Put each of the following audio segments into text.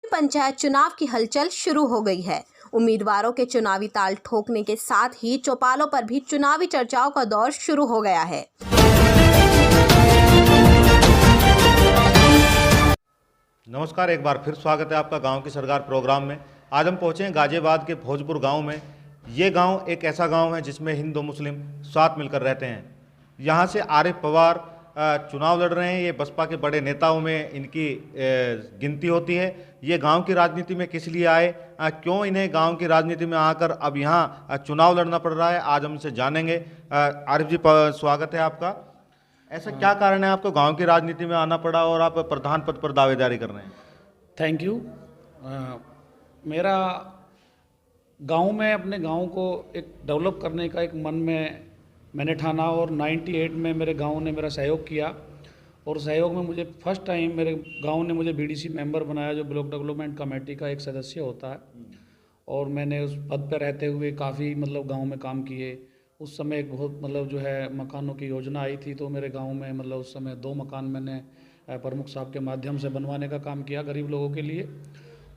पंचायत चुनाव की हलचल शुरू हो गई है। उम्मीदवारों के चुनावी ताल ठोकने के साथ ही चौपालों पर भी चुनावी चर्चाओं का दौर शुरू हो गया है। नमस्कार, एक बार फिर स्वागत है आपका गांव की सरकार प्रोग्राम में। आज हम पहुंचे हैं गाजियाबाद के भोजपुर गांव में। ये गांव एक ऐसा गांव है जिसमें हिंदू मुस्लिम साथ मिलकर रहते हैं। यहां से आरिफ पवार चुनाव लड़ रहे हैं। ये बसपा के बड़े नेताओं में इनकी गिनती होती है। ये गांव की राजनीति में किस लिए आए, क्यों इन्हें गांव की राजनीति में आकर अब यहाँ चुनाव लड़ना पड़ रहा है, आज हम इनसे जानेंगे। आरिफ जी, स्वागत है आपका। ऐसा क्या कारण है आपको गांव की राजनीति में आना पड़ा और आप प्रधान पद पर दावेदारी कर रहे हैं? Thank you. मेरा गांव में अपने गांव को एक डेवलप करने का एक मन में मैंने ठाना और 98 में मेरे गांव ने मेरा सहयोग किया और सहयोग में मुझे फर्स्ट टाइम मेरे गांव ने मुझे बीडीसी मेंबर बनाया, जो ब्लॉक डेवलपमेंट कमेटी का एक सदस्य होता है। और मैंने उस पद पर रहते हुए काफ़ी गांव में काम किए। उस समय एक बहुत जो है मकानों की योजना आई थी, तो मेरे गांव में उस समय 2 मकान मैंने प्रमुख साहब के माध्यम से बनवाने का काम किया गरीब लोगों के लिए।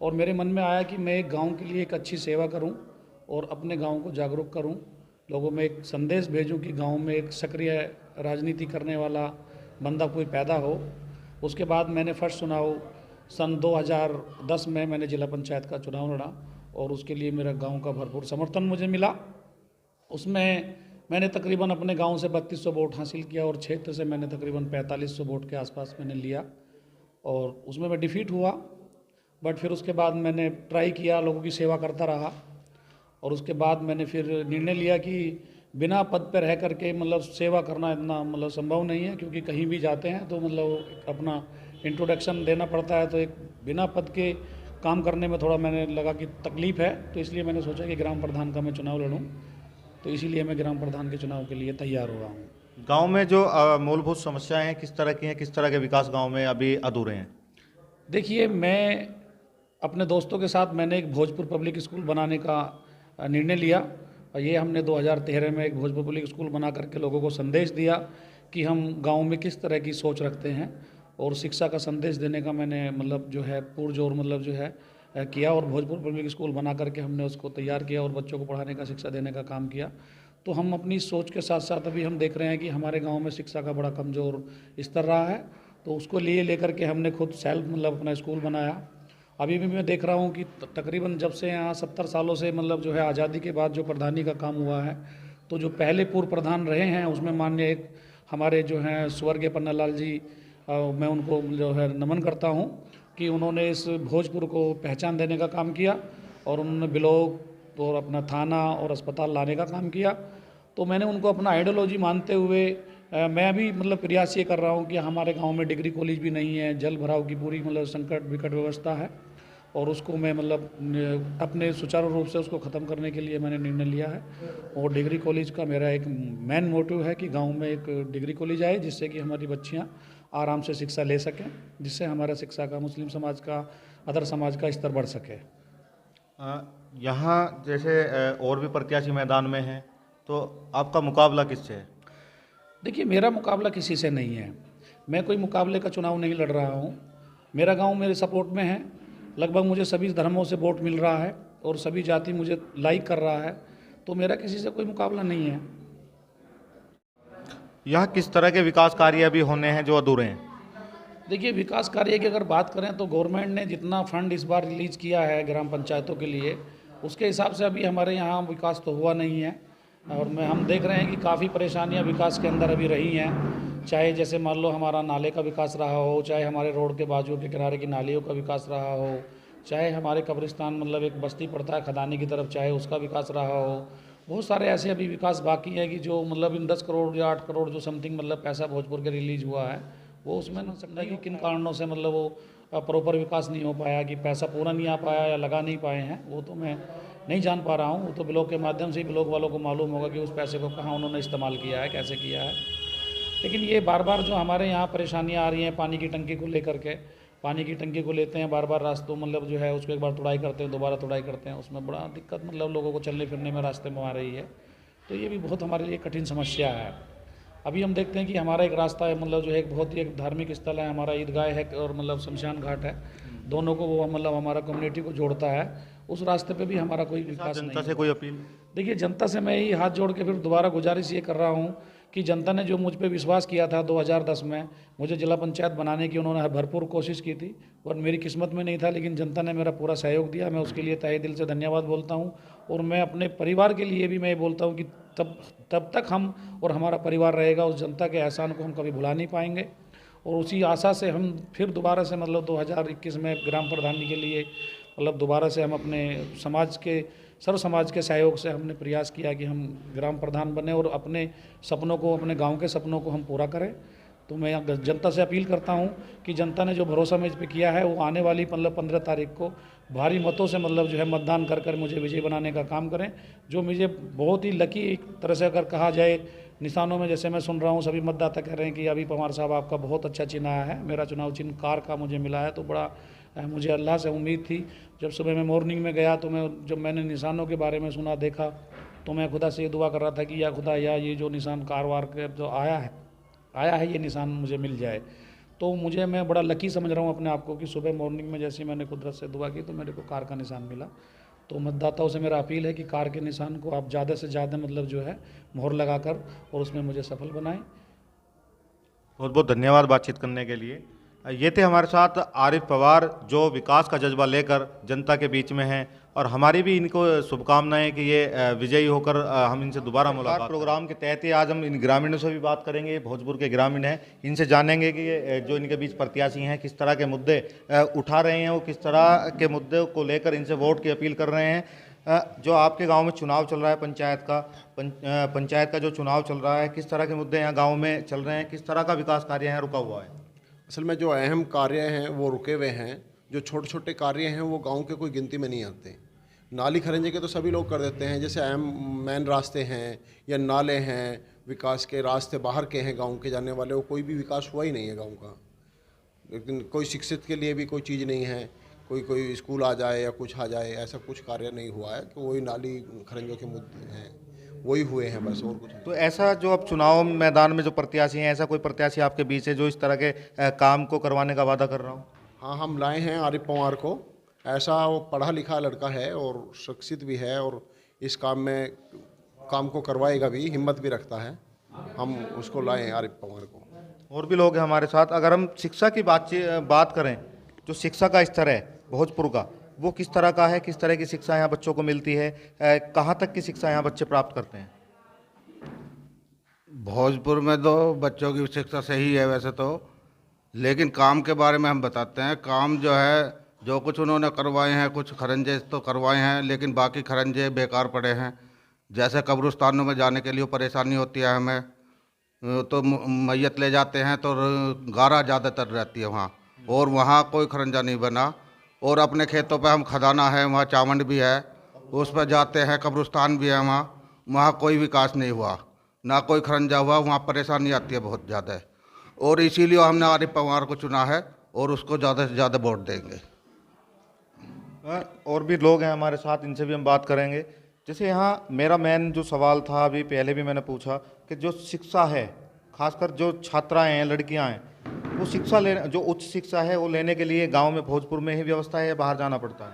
और मेरे मन में आया कि मैं एक गांव के लिए एक अच्छी सेवा करूं और अपने गांव को जागरूक करूं, लोगों में एक संदेश भेजूं कि गांव में एक सक्रिय राजनीति करने वाला बंदा कोई पैदा हो। उसके बाद मैंने फर्स्ट चुनाव सन 2010 में मैंने जिला पंचायत का चुनाव लड़ा और उसके लिए मेरा गाँव का भरपूर समर्थन मुझे मिला। उसमें मैंने तकरीबन अपने गांव से 3200 वोट हासिल किया और क्षेत्र से मैंने तकरीबन 4500 वोट के आसपास मैंने लिया और उसमें मैं डिफीट हुआ। बट फिर उसके बाद मैंने ट्राई किया, लोगों की सेवा करता रहा और उसके बाद मैंने फिर निर्णय लिया कि बिना पद पर रह करके सेवा करना इतना संभव नहीं है, क्योंकि कहीं भी जाते हैं तो अपना इंट्रोडक्शन देना पड़ता है। तो एक बिना पद के काम करने में थोड़ा मैंने लगा कि तकलीफ़ है, तो इसलिए मैंने सोचा कि ग्राम प्रधान का मैं चुनाव लड़ूँ। तो इसीलिए मैं ग्राम प्रधान के चुनाव के लिए तैयार हुआ हूँ। गांव में जो मूलभूत समस्याएं हैं किस तरह की हैं, किस तरह के विकास गांव में अभी अधूरे हैं? देखिए, मैं अपने दोस्तों के साथ मैंने एक भोजपुर पब्लिक स्कूल बनाने का निर्णय लिया और ये हमने 2013 में एक भोजपुर पब्लिक स्कूल बना करके लोगों को संदेश दिया कि हम गांव में किस तरह की सोच रखते हैं और शिक्षा का संदेश देने का मैंने जो है पुरजोर जो है किया और भोजपुर पब्लिक स्कूल बना करके हमने उसको तैयार किया और बच्चों को पढ़ाने का, शिक्षा देने का काम किया। तो हम अपनी सोच के साथ साथ अभी हम देख रहे हैं कि हमारे गांव में शिक्षा का बड़ा कमज़ोर स्तर रहा है, तो उसको लेकर के हमने खुद सेल्फ अपना स्कूल बनाया। अभी भी मैं देख रहा हूँ कि तकरीबन जब से यहाँ 70 सालों से जो है आज़ादी के बाद जो प्रधानी का काम हुआ है, तो जो पहले पूर्व प्रधान रहे हैं उसमें माननीय एक हमारे जो हैं स्वर्गीय पन्नालाल जी, मैं उनको जो है नमन करता हूँ कि उन्होंने इस भोजपुर को पहचान देने का काम किया और उन्होंने ब्लॉक और अपना थाना और अस्पताल लाने का काम किया। तो मैंने उनको अपना आइडियोलॉजी मानते हुए मैं भी प्रयास ये कर रहा हूँ कि हमारे गांव में डिग्री कॉलेज भी नहीं है, जल भराव की पूरी संकट विकट व्यवस्था है और उसको मैं अपने सुचारू रूप से उसको ख़त्म करने के लिए मैंने निर्णय लिया है। और डिग्री कॉलेज का मेरा एक मेन मोटिव है कि गांव में एक डिग्री कॉलेज आए, जिससे कि हमारी बच्चियां आराम से शिक्षा ले सकें, जिससे हमारा शिक्षा का, मुस्लिम समाज का, अदर समाज का स्तर बढ़ सके। यहाँ जैसे और भी प्रत्याशी मैदान में हैं, तो आपका मुकाबला किससे है? देखिए, मेरा मुकाबला किसी से नहीं है। मैं कोई मुकाबले का चुनाव नहीं लड़ रहा हूँ। मेरा गांव मेरे सपोर्ट में है। लगभग मुझे सभी धर्मों से वोट मिल रहा है और सभी जाति मुझे लाइक कर रहा है, तो मेरा किसी से कोई मुकाबला नहीं है। यहाँ किस तरह के विकास कार्य अभी होने हैं जो अधूरे हैं? देखिए, विकास कार्य की अगर बात करें तो गवर्नमेंट ने जितना फंड इस बार रिलीज़ किया है ग्राम पंचायतों के लिए, उसके हिसाब से अभी हमारे यहाँ विकास तो हुआ नहीं है। और हम देख रहे हैं कि काफ़ी परेशानियाँ विकास के अंदर अभी रही हैं, चाहे जैसे मान लो हमारा नाले का विकास रहा हो, चाहे हमारे रोड के बाजू के किनारे की नालियों का विकास रहा हो, चाहे हमारे कब्रिस्तान एक बस्ती पड़ता है खदानी की तरफ, चाहे उसका विकास रहा हो। बहुत सारे ऐसे अभी विकास बाकी हैं कि जो इन 10 करोड़ या 8 करोड़ जो समथिंग पैसा भोजपुर के रिलीज़ हुआ है, वो उसमें ना सकता है कि किन कारणों से वो प्रॉपर विकास नहीं हो पाया, कि पैसा पूरा नहीं आ पाया या लगा नहीं पाए हैं, वो तो मैं नहीं जान पा रहा हूँ। वो तो ब्लॉक के माध्यम से ही ब्लॉक वालों को मालूम होगा कि उस पैसे को कहाँ उन्होंने इस्तेमाल किया है, कैसे किया है। लेकिन ये बार बार जो हमारे यहाँ परेशानियाँ आ रही हैं पानी की टंकी को लेकर के, पानी की टंकी को लेते हैं बार बार रास्तों जो है उसको एक बार तुड़ाई करते हैं, दोबारा तुड़ाई करते हैं, उसमें बड़ा दिक्कत लोगों को चलने फिरने में रास्ते में आ रही है। तो ये भी बहुत हमारे लिए कठिन समस्या है। अभी हम देखते हैं कि हमारा एक रास्ता है जो है एक बहुत ही एक धार्मिक स्थल है, हमारा ईदगाह है और शमशान घाट है। दोनों को वो मतलब हमारा कम्युनिटी को जोड़ता है, उस रास्ते पे भी हमारा कोई विकास नहीं जनता से कोई अपील? देखिए, जनता से मैं यही हाथ जोड़ के फिर दोबारा गुजारिश ये कर रहा हूँ कि जनता ने जो मुझ पे विश्वास किया था 2010 में, मुझे जिला पंचायत बनाने की उन्होंने भरपूर कोशिश की थी और मेरी किस्मत में नहीं था, लेकिन जनता ने मेरा पूरा सहयोग दिया। मैं उसके लिए तहे दिल से धन्यवाद बोलता हूँ। और मैं अपने परिवार के लिए भी मैं बोलता हूँ कि तब तक हम और हमारा परिवार रहेगा, उस जनता के एहसान को हम कभी भुला नहीं पाएंगे। और उसी आशा से हम फिर दोबारा से मतलब 2021 में ग्राम प्रधानी के लिए मतलब दोबारा से हम अपने समाज के सर्व समाज के सहयोग से हमने प्रयास किया कि हम ग्राम प्रधान बने और अपने सपनों को, अपने गांव के सपनों को हम पूरा करें। तो मैं जनता से अपील करता हूं कि जनता ने जो भरोसा मुझ पे किया है वो आने वाली मतलब 15 तारीख को भारी मतों से मतलब जो है मतदान कर मुझे विजयी बनाने का काम करें। जो मुझे बहुत ही लकी एक तरह से अगर कहा जाए निशानों में, जैसे मैं सुन रहा हूँ सभी मतदाता कह रहे हैं कि अभी पवार साहब आपका बहुत अच्छा चिन्ह आया है, मेरा चुनाव चिन्ह कार का मुझे मिला है, तो बड़ा मुझे अल्लाह से उम्मीद थी। जब सुबह मैं मॉर्निंग में गया तो जब मैंने निशानों के बारे में सुना, देखा, तो मैं खुदा से ये दुआ कर रहा था कि या खुदा या ये जो निशान कारवार के जो आया है ये निशान मुझे मिल जाए। तो मैं बड़ा लकी समझ रहा हूँ अपने आप को कि सुबह मॉर्निंग में जैसे मैंने कुदरत से दुआ की तो मेरे को कार का निशान मिला। तो मतदाताओं से मेरा अपील है कि कार के निशान को आप ज़्यादा से ज़्यादा मतलब जो है मोहर लगाकर और उसमें मुझे सफल बनाएं। बहुत बहुत धन्यवाद बातचीत करने के लिए। ये थे हमारे साथ आरिफ पवार, जो विकास का जज्बा लेकर जनता के बीच में हैं, और हमारी भी इनको शुभकामनाएं कि ये विजयी होकर हम इनसे दोबारा मुलाकात। प्रोग्राम के तहत ही आज हम इन ग्रामीणों से भी बात करेंगे, भोजपुर के ग्रामीण हैं, इनसे जानेंगे कि ये जो इनके बीच प्रत्याशी हैं किस तरह के मुद्दे उठा रहे हैं, वो किस तरह के मुद्दे को लेकर इनसे वोट की अपील कर रहे हैं। जो आपके गांव में चुनाव चल रहा है पंचायत का जो चुनाव चल रहा है, किस तरह के मुद्दे यहाँ गांव में चल रहे हैं, किस तरह का विकास कार्य यहाँ रुका हुआ है? असल में जो अहम कार्य हैं वो रुके हुए हैं, जो छोटे छोटे कार्य हैं वो गांव के कोई गिनती में नहीं आते। नाली खरंजे के तो सभी लोग कर देते हैं, जैसे अहम मेन रास्ते हैं या नाले हैं, विकास के रास्ते बाहर के हैं गांव के जाने वाले, वो कोई भी विकास हुआ ही नहीं है गांव का। लेकिन कोई शिक्षित के लिए भी कोई चीज़ नहीं है, कोई स्कूल आ जाए या कुछ आ जाए, ऐसा कुछ कार्य नहीं हुआ है। तो वही नाली खरंजों के मुद्दे हैं, वही हुए हैं बस, और कुछ। तो ऐसा जो अब चुनाव मैदान में जो प्रत्याशी हैं, ऐसा कोई प्रत्याशी आपके बीच है जो इस तरह के काम को करवाने का वादा कर रहा हूँ? हाँ, हम लाए हैं आरिफ पवार को। ऐसा वो पढ़ा लिखा लड़का है और शिक्षित भी है और इस काम को करवाएगा भी, हिम्मत भी रखता है। हम उसको लाए हैं आरिफ पवार को। और भी लोग हैं हमारे साथ। अगर हम शिक्षा की बात करें, जो शिक्षा का स्तर है भोजपुर का, वो किस तरह का है, किस तरह की शिक्षा यहाँ बच्चों को मिलती है, कहाँ तक की शिक्षा यहाँ बच्चे प्राप्त करते हैं? भोजपुर में तो बच्चों की शिक्षा सही है वैसे तो, लेकिन काम के बारे में हम बताते हैं। काम जो है, जो कुछ उन्होंने करवाए हैं, कुछ खरंजे तो करवाए हैं, लेकिन बाकी खरंजे बेकार पड़े हैं। जैसे कब्रिस्तानों में जाने के लिए परेशानी होती है हमें, तो मैयत ले जाते हैं तो गारा ज़्यादातर रहती है वहाँ, और वहाँ कोई खरंजा नहीं बना। और अपने खेतों पे हम खदाना है, वहाँ चावंड भी है, उस पर जाते हैं, कब्रिस्तान भी है वहाँ कोई विकास नहीं हुआ, ना कोई खरंजा हुआ, वहाँ परेशानी आती है बहुत ज़्यादा। और इसीलिए हमने आरिफ पवार को चुना है और उसको ज़्यादा से ज़्यादा वोट देंगे। और भी लोग हैं हमारे साथ, इनसे भी हम बात करेंगे। जैसे यहाँ मेरा मेन जो सवाल था, अभी पहले भी मैंने पूछा कि जो शिक्षा है, खासकर जो छात्राएं हैं, लड़कियां हैं, वो शिक्षा लेने, जो उच्च शिक्षा है वो लेने के लिए गांव में भोजपुर में ही व्यवस्था है या बाहर जाना पड़ता है?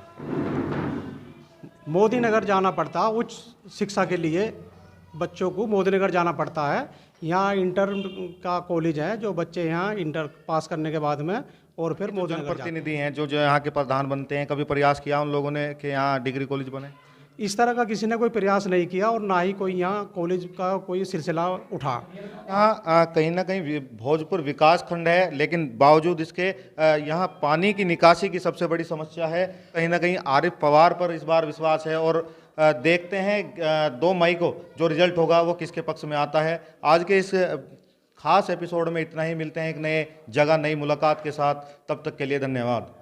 मोदी नगर जाना पड़ता है उच्च शिक्षा के लिए, बच्चों को मोदी नगर जाना पड़ता है। यहाँ इंटर का कॉलेज है, जो बच्चे यहाँ इंटर पास करने के बाद में और फिर मोदी नगर प्रतिनिधि हैं जो यहाँ के प्रधान बनते हैं, कभी प्रयास किया उन लोगों ने कि यहाँ डिग्री कॉलेज बने? इस तरह का किसी ने कोई प्रयास नहीं किया और ना ही कोई यहाँ कॉलेज का कोई सिलसिला उठा। यहाँ कहीं ना कहीं भोजपुर विकास खंड है, लेकिन बावजूद इसके यहाँ पानी की निकासी की सबसे बड़ी समस्या है। कहीं ना कहीं आरिफ पवार पर इस बार विश्वास है और देखते हैं 2 मई को जो रिजल्ट होगा वो किसके पक्ष में आता है। आज के इस खास एपिसोड में इतना ही। मिलते हैं एक नए जगह, नई मुलाकात के साथ। तब तक के लिए धन्यवाद।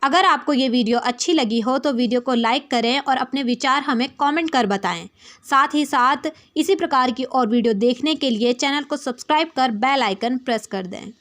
अगर आपको ये वीडियो अच्छी लगी हो तो वीडियो को लाइक करें और अपने विचार हमें कमेंट कर बताएं। साथ ही साथ इसी प्रकार की और वीडियो देखने के लिए चैनल को सब्सक्राइब कर बेल आइकन प्रेस कर दें।